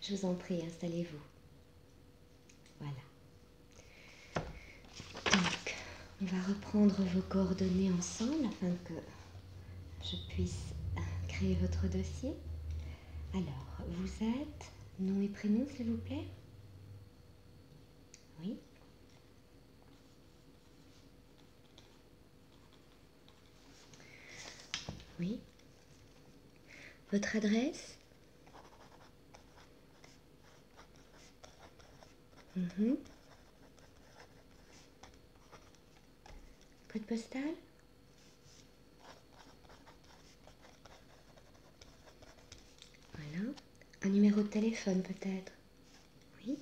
Je vous en prie, installez-vous. Voilà. Donc, on va reprendre vos coordonnées ensemble afin que je puisse créer votre dossier. Alors, vous êtes nom et prénom, s'il vous plaît? Oui. Oui. Votre adresse? Code postal? Voilà. Un numéro de téléphone peut-être? Oui.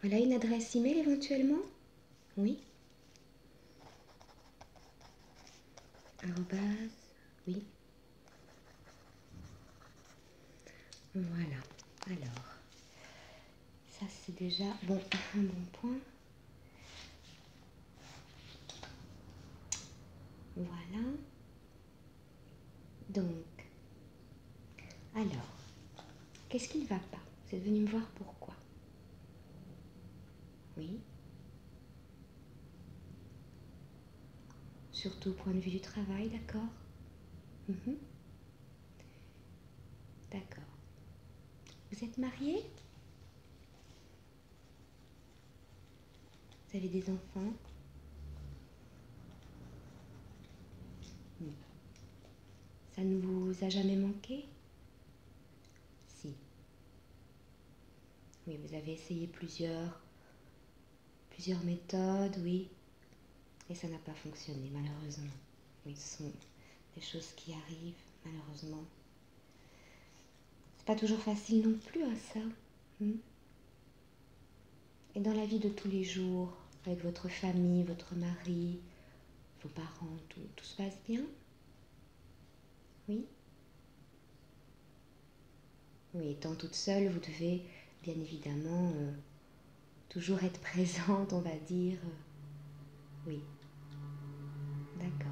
Voilà une adresse email éventuellement? Oui. Arrobase, oui. Voilà. Alors, ça c'est déjà bon, un bon point. Voilà. Donc, alors, qu'est-ce qui ne va pas? Vous êtes venu me voir pourquoi? Oui. Surtout au point de vue du travail, d'accord? D'accord. Vous êtes marié? Vous avez des enfants? Ça ne vous a jamais manqué? Si. Oui, vous avez essayé plusieurs méthodes, oui. Et ça n'a pas fonctionné, malheureusement. Oui, ce sont des choses qui arrivent, malheureusement. C'est pas toujours facile non plus, hein, ça. Et dans la vie de tous les jours, avec votre famille, votre mari, vos parents, tout se passe bien? Oui? Oui, étant toute seule, vous devez bien évidemment toujours être présente, on va dire. Oui. D'accord.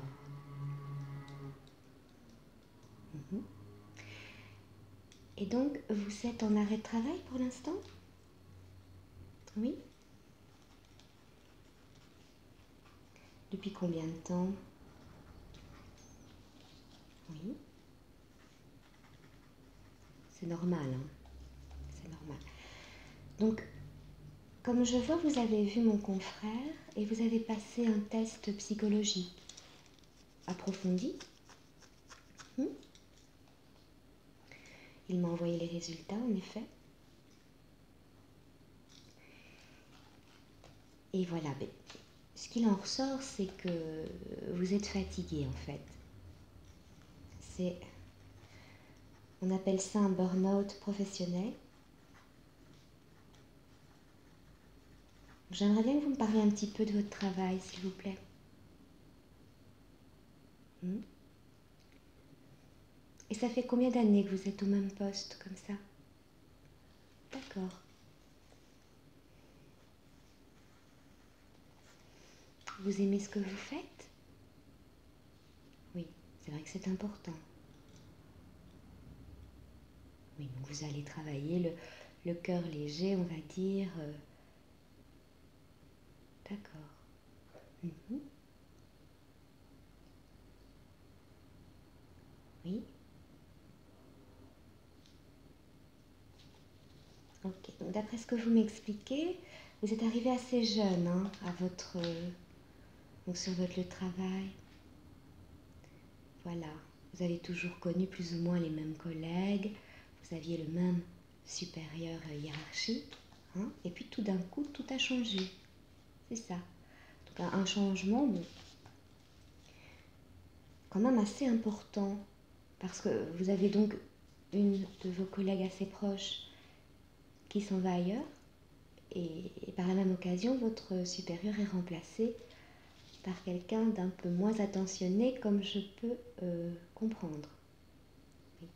Et donc, vous êtes en arrêt de travail pour l'instant? Oui. Depuis combien de temps? Oui. C'est normal, hein? C'est normal. Donc, comme je vois, vous avez vu mon confrère et vous avez passé un test psychologique approfondi. Il m'a envoyé les résultats, en effet. Et voilà, ce qu'il en ressort, c'est que vous êtes fatigué, en fait. On appelle ça un burn-out professionnel. J'aimerais bien que vous me parliez un petit peu de votre travail, s'il vous plaît. Et ça fait combien d'années que vous êtes au même poste, comme ça? D'accord. Vous aimez ce que vous faites? Oui, c'est vrai que c'est important. Oui, donc vous allez travailler le cœur léger, on va dire. D'accord. Oui. Ok, donc d'après ce que vous m'expliquez, vous êtes arrivé assez jeune hein, donc sur votre lieu de travail. Voilà, vous avez toujours connu plus ou moins les mêmes collègues, vous aviez le même supérieur hiérarchique, hein, et puis tout d'un coup, tout a changé. C'est ça. Donc un changement quand même assez important, parce que vous avez donc une de vos collègues assez proches qui s'en va ailleurs, et par la même occasion, votre supérieur est remplacé par quelqu'un d'un peu moins attentionné, comme je peux comprendre. Oui.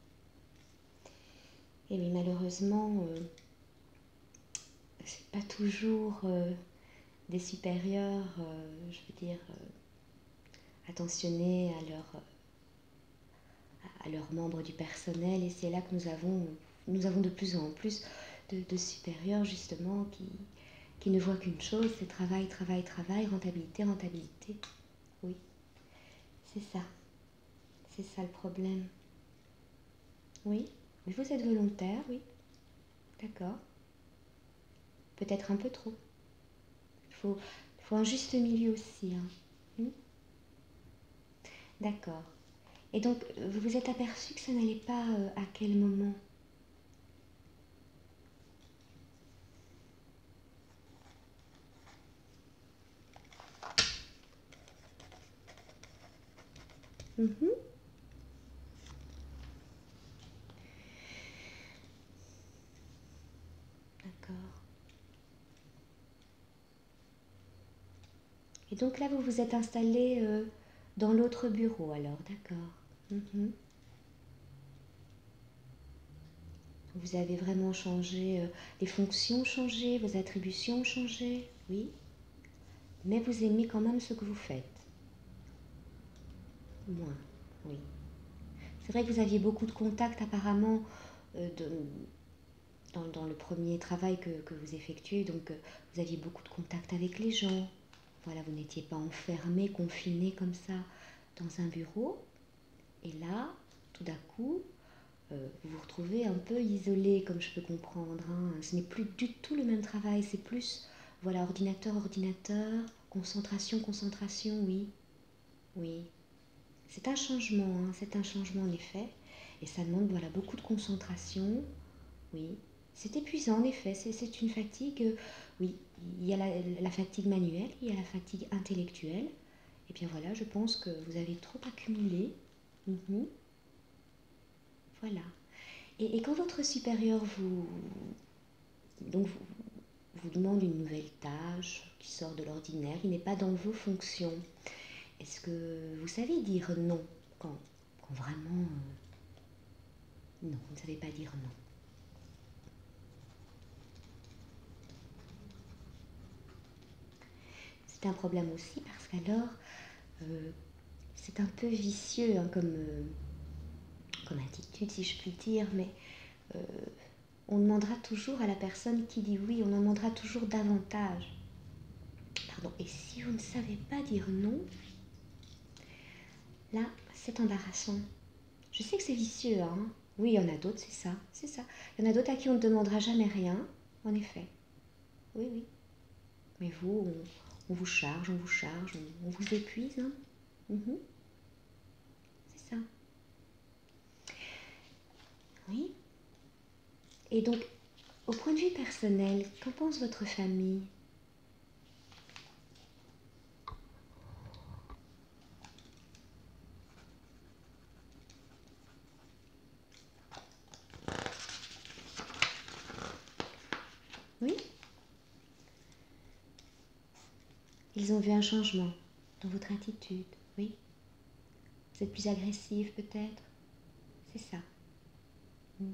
Et oui, malheureusement, c'est pas toujours des supérieurs, je veux dire, attentionnés à leurs membres du personnel, et c'est là que nous avons de plus en plus de supérieurs justement qui ne voient qu'une chose, c'est travail, travail, travail, rentabilité, rentabilité. Oui, c'est ça le problème. Oui, mais vous êtes volontaire, oui, d'accord. Peut-être un peu trop. Il faut un juste milieu aussi. Hein. D'accord. Et donc, vous vous êtes aperçu que ça n'allait pas à quel moment? Mhm. D'accord. Et donc là, vous vous êtes installé dans l'autre bureau alors, d'accord. Mhm. Vous avez vraiment changé, les fonctions ont changé, vos attributions ont changé, oui. Mais vous aimez quand même ce que vous faites. Moins, oui. C'est vrai que vous aviez beaucoup de contacts apparemment dans le premier travail que vous effectuez, donc vous aviez beaucoup de contacts avec les gens. Voilà, vous n'étiez pas enfermé, confiné comme ça dans un bureau. Et là, tout d'un coup, vous vous retrouvez un peu isolé, comme je peux comprendre. Hein. Ce n'est plus du tout le même travail, c'est plus, voilà, ordinateur, ordinateur, concentration, concentration, oui, oui. C'est un changement, hein, c'est un changement en effet. Et ça demande, voilà, beaucoup de concentration, oui. C'est épuisant en effet, c'est une fatigue, oui. Il y a la fatigue manuelle, il y a la fatigue intellectuelle. Et bien voilà, je pense que vous avez trop accumulé. Mhm. Voilà. Et quand votre supérieur donc vous demande une nouvelle tâche qui sort de l'ordinaire, qui n'est pas dans vos fonctions, est-ce que vous savez dire non quand vraiment... non, vous ne savez pas dire non. C'est un problème aussi parce qu'alors, euh, c'est un peu vicieux hein, comme attitude, si je puis dire, mais euh, on demandera toujours à la personne qui dit oui, on en demandera toujours davantage. Pardon. Et si vous ne savez pas dire non, là, c'est embarrassant. Je sais que c'est vicieux, hein. Oui, il y en a d'autres, c'est ça, c'est ça. Il y en a d'autres à qui on ne demandera jamais rien, en effet. Oui, oui. Mais vous, on vous charge, on vous épuise, hein. Mhm, c'est ça. Oui. Et donc, au point de vue personnel, qu'en pense votre famille? Oui. Ils ont vu un changement dans votre attitude, oui. Vous êtes plus agressive peut-être, c'est ça. Mm.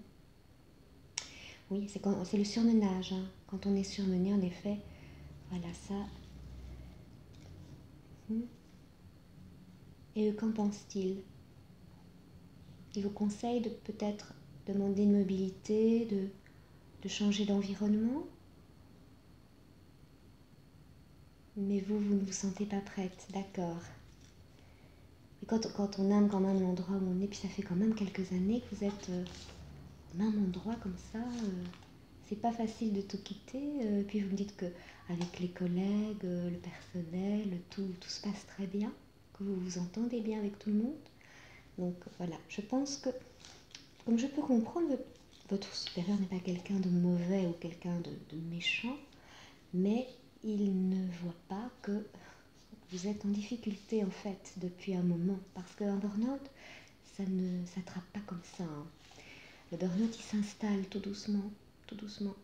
Oui, c'est le surmenage. Hein. Quand on est surmené, en effet, voilà ça. Mm. Et eux, qu'en pensent-ils? Ils vous conseillent de peut-être demander une mobilité, de changer d'environnement, mais vous ne vous sentez pas prête, d'accord. Et quand on aime quand même l'endroit où on est, puis ça fait quand même quelques années que vous êtes au même endroit comme ça, c'est pas facile de tout quitter. Puis vous me dites que avec les collègues, le personnel, tout se passe très bien, que vous vous entendez bien avec tout le monde. Donc voilà, je pense que, comme je peux comprendre, votre supérieur n'est pas quelqu'un de mauvais ou quelqu'un de méchant, mais il ne voit pas que vous êtes en difficulté en fait depuis un moment. Parce qu'un burn-out, ça ne s'attrape pas comme ça. Hein. Le burn-out, il s'installe tout doucement, tout doucement.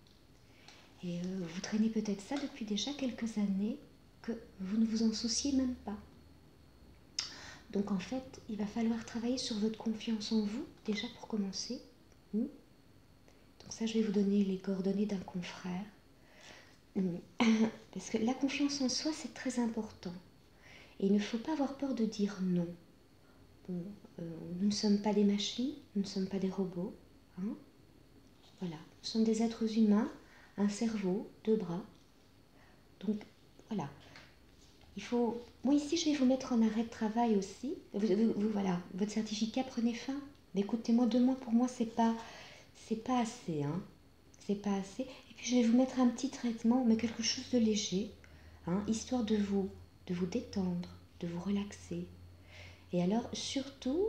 Et vous traînez peut-être ça depuis déjà quelques années, que vous ne vous en souciez même pas. Donc en fait, il va falloir travailler sur votre confiance en vous, déjà pour commencer. Donc ça, je vais vous donner les coordonnées d'un confrère. Parce que la confiance en soi, c'est très important. Et il ne faut pas avoir peur de dire non. Bon, nous ne sommes pas des machines, nous ne sommes pas des robots. Hein. Voilà, nous sommes des êtres humains, un cerveau, 2 bras. Donc, voilà. Il faut... Moi, ici, je vais vous mettre en arrêt de travail aussi. Voilà, votre certificat, prenez fin. Mais écoutez-moi, 2 mois, pour moi, c'est pas assez. Hein. C'est pas assez. Et puis, je vais vous mettre un petit traitement, mais quelque chose de léger, hein, histoire de vous détendre, de vous relaxer. Et alors, surtout,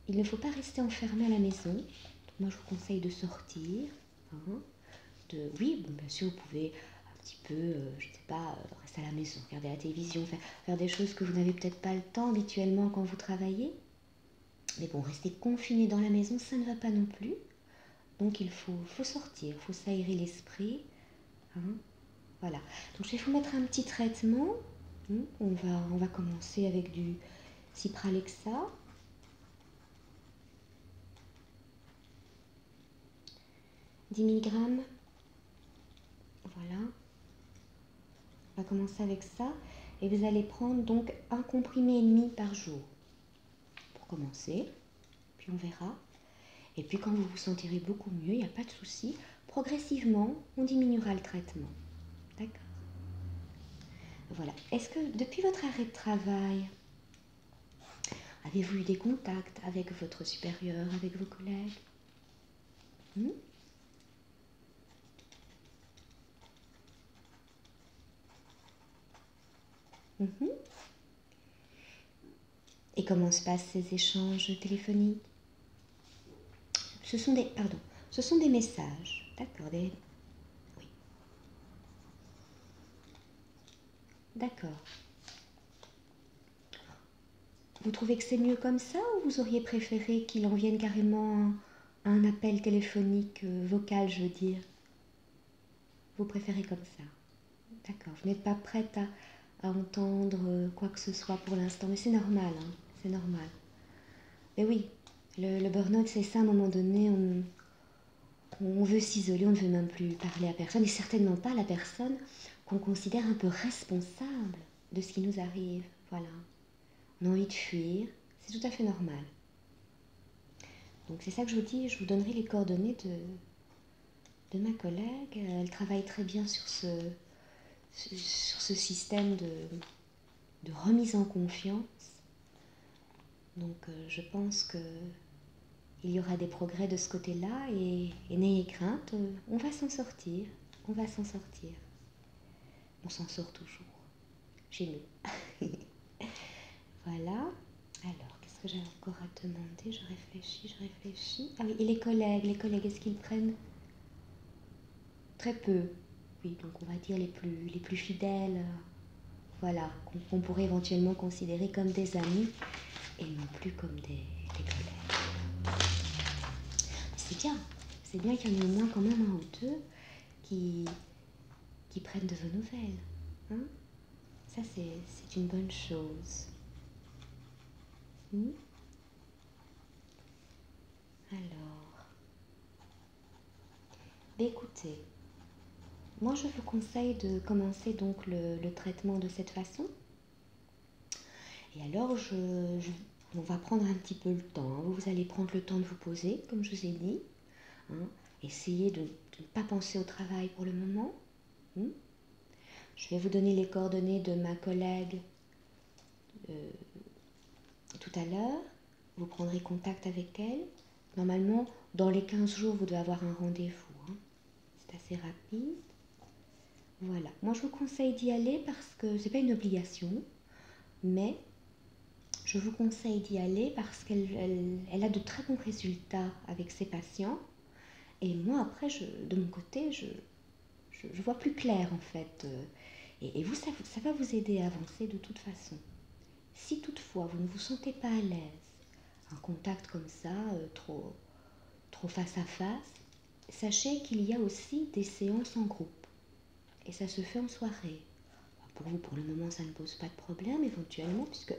il ne faut pas rester enfermé à la maison. Donc, moi, je vous conseille de sortir. Hein, oui, bon, bien sûr, vous pouvez un petit peu, je ne sais pas, rester à la maison, regarder la télévision, faire des choses que vous n'avez peut-être pas le temps habituellement quand vous travaillez. Mais bon, rester confiné dans la maison, ça ne va pas non plus. Donc, il faut sortir, il faut s'aérer l'esprit. Hein, voilà. Donc, je vais vous mettre un petit traitement. On va commencer avec du Cipralexa. 10 mg. Voilà. On va commencer avec ça. Et vous allez prendre donc 1,5 comprimé par jour. Pour commencer. Puis on verra. Et puis quand vous vous sentirez beaucoup mieux, il n'y a pas de souci. Progressivement, on diminuera le traitement. D'accord? Voilà. Est-ce que depuis votre arrêt de travail, avez-vous eu des contacts avec votre supérieur, avec vos collègues? Et comment se passent ces échanges téléphoniques? Ce sont des messages, d'accord, oui. D'accord. Vous trouvez que c'est mieux comme ça ou vous auriez préféré qu'il en vienne carrément un appel téléphonique, vocal, je veux dire? Vous préférez comme ça? D'accord, vous n'êtes pas prête à entendre quoi que ce soit pour l'instant, mais c'est normal, hein, c'est normal. Mais oui, le burn-out, c'est ça, à un moment donné, on veut s'isoler, on ne veut même plus parler à personne, et certainement pas la personne qu'on considère un peu responsable de ce qui nous arrive. Voilà. On a envie de fuir, c'est tout à fait normal. Donc c'est ça que je vous dis, je vous donnerai les coordonnées de ma collègue. Elle travaille très bien sur ce système de remise en confiance. Donc je pense que il y aura des progrès de ce côté-là et n'ayez crainte, on va s'en sortir. On va s'en sortir. On s'en sort toujours. Chez nous. Voilà. Alors, qu'est-ce que j'ai encore à demander? Je réfléchis. Ah oui, et les collègues, est-ce qu'ils prennent? Très peu. Oui, donc on va dire les plus fidèles. Voilà, qu'on pourrait éventuellement considérer comme des amis et non plus comme des collègues. C'est bien qu'il y en ait au moins quand même un ou deux qui prennent de vos nouvelles. Hein? Ça, c'est une bonne chose. Alors, écoutez, moi je vous conseille de commencer donc le traitement de cette façon. Et alors, on va prendre un petit peu le temps. Hein. Vous allez prendre le temps de vous poser, comme je vous ai dit. Hein. Essayez de ne pas penser au travail pour le moment. Je vais vous donner les coordonnées de ma collègue tout à l'heure. Vous prendrez contact avec elle. Normalement, dans les 15 jours, vous devez avoir un rendez-vous. Hein. C'est assez rapide. Voilà. Moi, je vous conseille d'y aller parce que c'est pas une obligation, mais je vous conseille d'y aller parce qu'elle a de très bons résultats avec ses patients. Et moi, après, de mon côté, je vois plus clair en fait. Et vous, ça va vous aider à avancer de toute façon. Si toutefois vous ne vous sentez pas à l'aise, un contact comme ça, trop face à face, sachez qu'il y a aussi des séances en groupe. Et ça se fait en soirée. Pour vous, pour le moment, ça ne pose pas de problème, éventuellement, puisque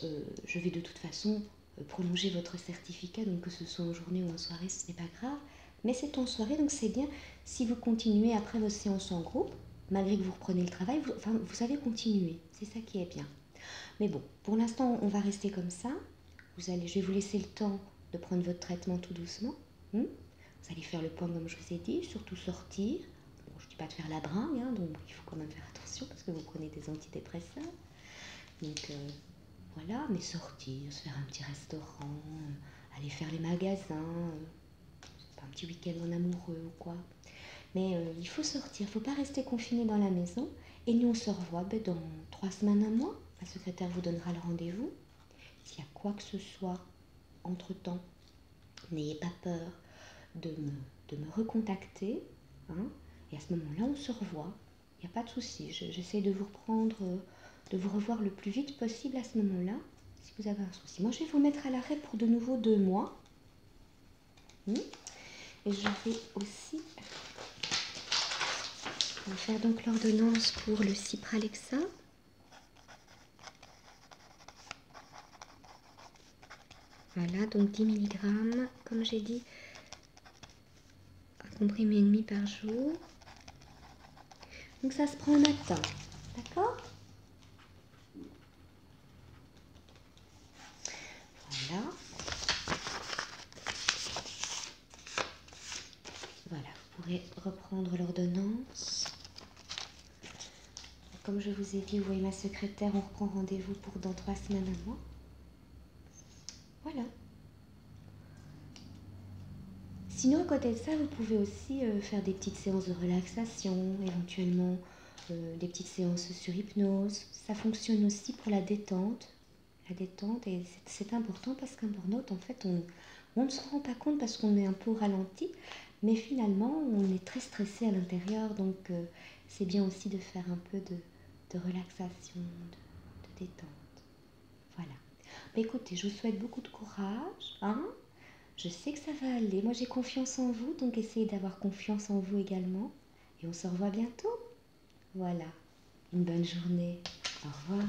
je vais de toute façon prolonger votre certificat, donc que ce soit en journée ou en soirée, ce n'est pas grave. Mais c'est en soirée, donc c'est bien si vous continuez après vos séances en groupe, malgré que vous reprenez le travail, vous savez continuer. C'est ça qui est bien. Mais bon, pour l'instant, on va rester comme ça. Je vais vous laisser le temps de prendre votre traitement tout doucement. Vous allez faire le point comme je vous ai dit, surtout sortir. Bon, je ne dis pas de faire la bringue, hein, donc il faut quand même faire attention parce que vous prenez des antidépresseurs. Donc voilà, mais sortir, se faire un petit restaurant, aller faire les magasins, un petit week-end en amoureux ou quoi. Mais il faut sortir, il ne faut pas rester confiné dans la maison. Et nous, on se revoit dans 3 semaines, un mois. La secrétaire vous donnera le rendez-vous. S'il y a quoi que ce soit entre-temps, n'ayez pas peur de me recontacter. Hein, et à ce moment-là, on se revoit. Il n'y a pas de souci. J'essaie de vous reprendre, de vous revoir le plus vite possible à ce moment-là. Si vous avez un souci. Moi, je vais vous mettre à l'arrêt pour de nouveau 2 mois. Et je vais aussi faire donc l'ordonnance pour le Cipralexa. Voilà, donc 10 mg, comme j'ai dit, un comprimé et demi par jour. Donc ça se prend en matin, d'accord? Voilà. Voilà, vous pourrez reprendre l'ordonnance. Comme je vous ai dit, vous voyez ma secrétaire, on reprend rendez-vous pour dans 3 semaines, un mois. Voilà. Sinon, à côté de ça, vous pouvez aussi faire des petites séances de relaxation, éventuellement des petites séances sur hypnose. Ça fonctionne aussi pour la détente. La détente, et c'est important parce qu'un burn-out, en fait, on ne se rend pas compte parce qu'on est un peu au ralenti, mais finalement, on est très stressé à l'intérieur, donc c'est bien aussi de faire un peu de relaxation, de détente. Voilà. Mais écoutez, je vous souhaite beaucoup de courage, hein. Je sais que ça va aller. Moi, j'ai confiance en vous, donc essayez d'avoir confiance en vous également. Et on se revoit bientôt. Voilà. Une bonne journée. Au revoir.